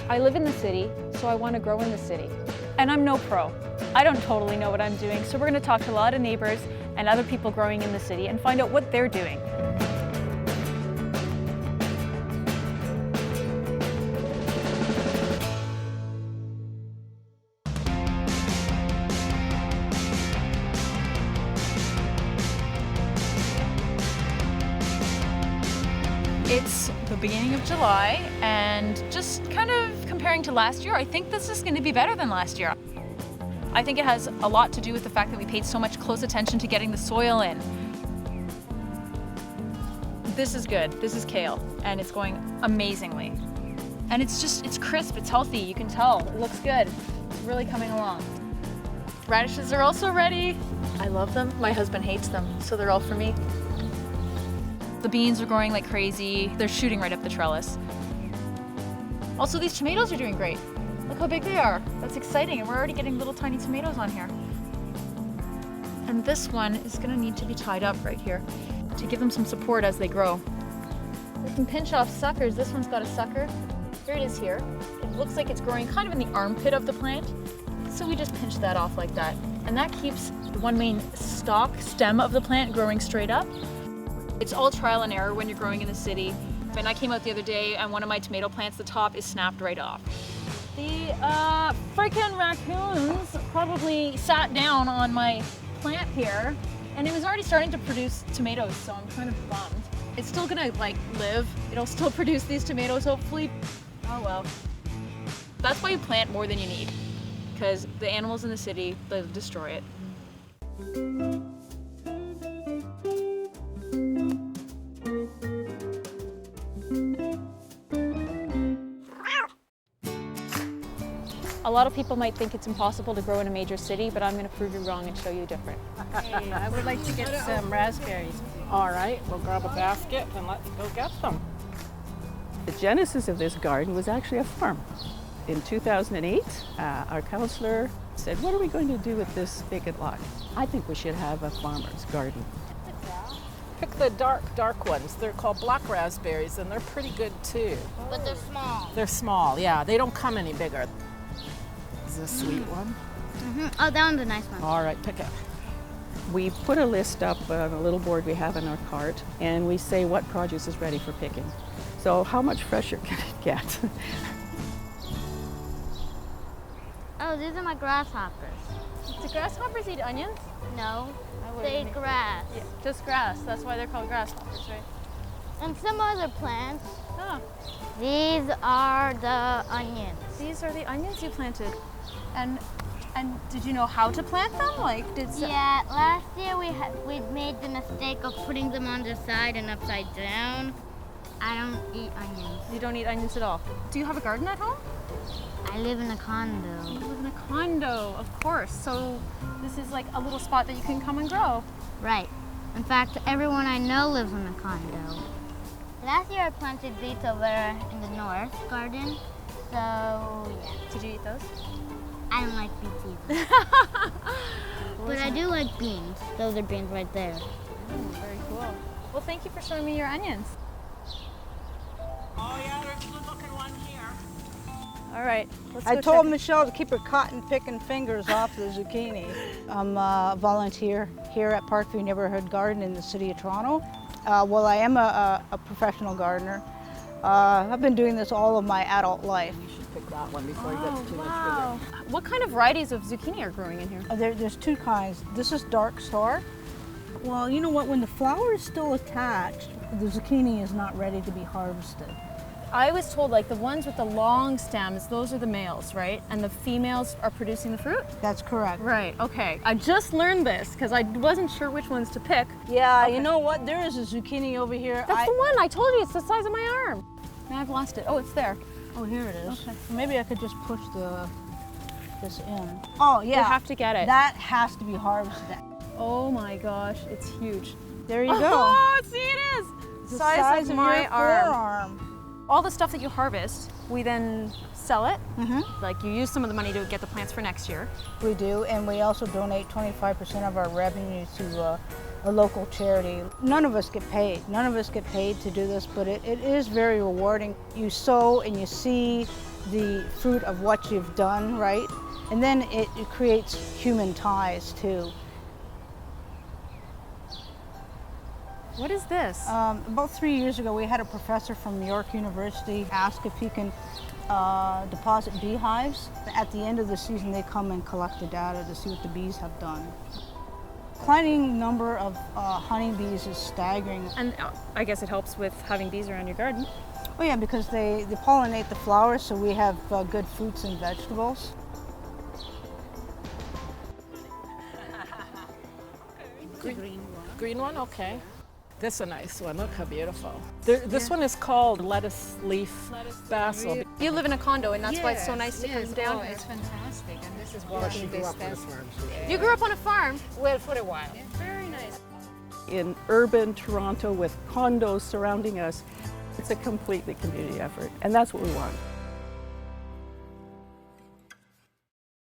I live in the city, so I want to grow in the city. And I'm no pro. I don't totally know what I'm doing, so we're going to talk to a lot of neighbors and other people growing in the city and find out what they're doing. It's the beginning of July, and just kind of comparing to last year, I think this is going to be better than last year. I think it has a lot to do with the fact that we paid so much close attention to getting the soil in. This is good. This is kale, and it's going amazingly. And it's crisp, it's healthy, you can tell. It looks good. It's really coming along. Radishes are also ready. I love them. My husband hates them, so they're all for me. The beans are growing like crazy. They're shooting right up the trellis. Also, these tomatoes are doing great. Look how big they are. That's exciting, and we're already getting little tiny tomatoes on here. And this one is gonna need to be tied up right here to give them some support as they grow. We can pinch off suckers. This one's got a sucker. Here it is here. It looks like it's growing kind of in the armpit of the plant. So we just pinch that off like that. And that keeps the one main stem of the plant growing straight up. It's all trial and error when you're growing in the city. And I came out the other day and one of my tomato plants, the top is snapped right off. The freaking raccoons probably sat down on my plant here and it was already starting to produce tomatoes, so I'm kind of bummed. It's still gonna like live. It'll still produce these tomatoes, hopefully. Oh well. That's why you plant more than you need, because the animals in the city, they'll destroy it. A lot of people might think it's impossible to grow in a major city, but I'm going to prove you wrong and show you different. Hey, I would like to get some raspberries. All right, we'll grab a basket and let's go get them. The genesis of this garden was actually a farm. In 2008, our councillor said, what are we going to do with this vacant lot? I think we should have a farmer's garden. Pick the dark ones. They're called black raspberries and they're pretty good too. But they're small. They're small, yeah. They don't come any bigger. Is this a sweet one? Mm-hmm. Oh, that one's a nice one. All right, pick it. We put a list up on a little board we have in our cart, and we say what produce is ready for picking. So how much fresher can it get? Oh, these are my grasshoppers. Do grasshoppers eat onions? No, they eat grass. Yeah, just grass. That's why they're called grasshoppers, right? And some other plants. Oh. These are the onions. These are the onions you planted. And did you know how to plant them? Yeah, last year we made the mistake of putting them on the side and upside down. I don't eat onions. You don't eat onions at all. Do you have a garden at home? I live in a condo. You live in a condo, of course. So this is like a little spot that you can come and grow. Right. In fact, everyone I know lives in a condo. Last year I planted beets over in the north garden. So yeah. Did you eat those? I don't like beets either. But I do like beans. Those are beans right there. Very cool. Well, thank you for showing me your onions. Oh yeah, there's a good looking one here. All right, let's go I told check. Michelle to keep her cotton picking fingers off the zucchini. I'm a volunteer here at Parkview Neighbourhood Garden in the city of Toronto. Well, I am a professional gardener. I've been doing this all of my adult life. You should pick that one before it gets too much bigger. What kind of varieties of zucchini are growing in here? There's two kinds. This is Dark Star. Well, you know what? When the flower is still attached, the zucchini is not ready to be harvested. I was told like the ones with the long stems, those are the males, right? And the females are producing the fruit? That's correct. Right, okay. I just learned this because I wasn't sure which ones to pick. Yeah, Okay. You know what? There is a zucchini over here. That's the one, I told you, it's the size of my arm. Now I've lost it. Oh, it's there. Oh, here it is. Okay. Maybe I could just push this in. Oh, yeah. You have to get it. That has to be harvested. Oh my gosh, it's huge. There you go. Oh, see it is! The size of my your arm. forearm. All the stuff that you harvest, we then sell it. Mm-hmm. Like you use some of the money to get the plants for next year. We do, and we also donate 25% of our revenue to a local charity. None of us get paid. None of us get paid to do this, but it is very rewarding. You sow and you see the fruit of what you've done, right? And then it creates human ties too. What is this? About 3 years ago, we had a professor from York University ask if he can deposit beehives. At the end of the season, they come and collect the data to see what the bees have done. Declining number of honeybees is staggering. And I guess it helps with having bees around your garden. Oh yeah, because they pollinate the flowers, so we have good fruits and vegetables. Green one, okay. This is a nice one. Look how beautiful. This one is called lettuce leaf basil. You live in a condo, and that's why it's so nice to come down here. It's fantastic, and this is walking distance. You grew up on a farm. Well, for a while. Very nice. In urban Toronto with condos surrounding us, it's a completely community effort, and that's what we want.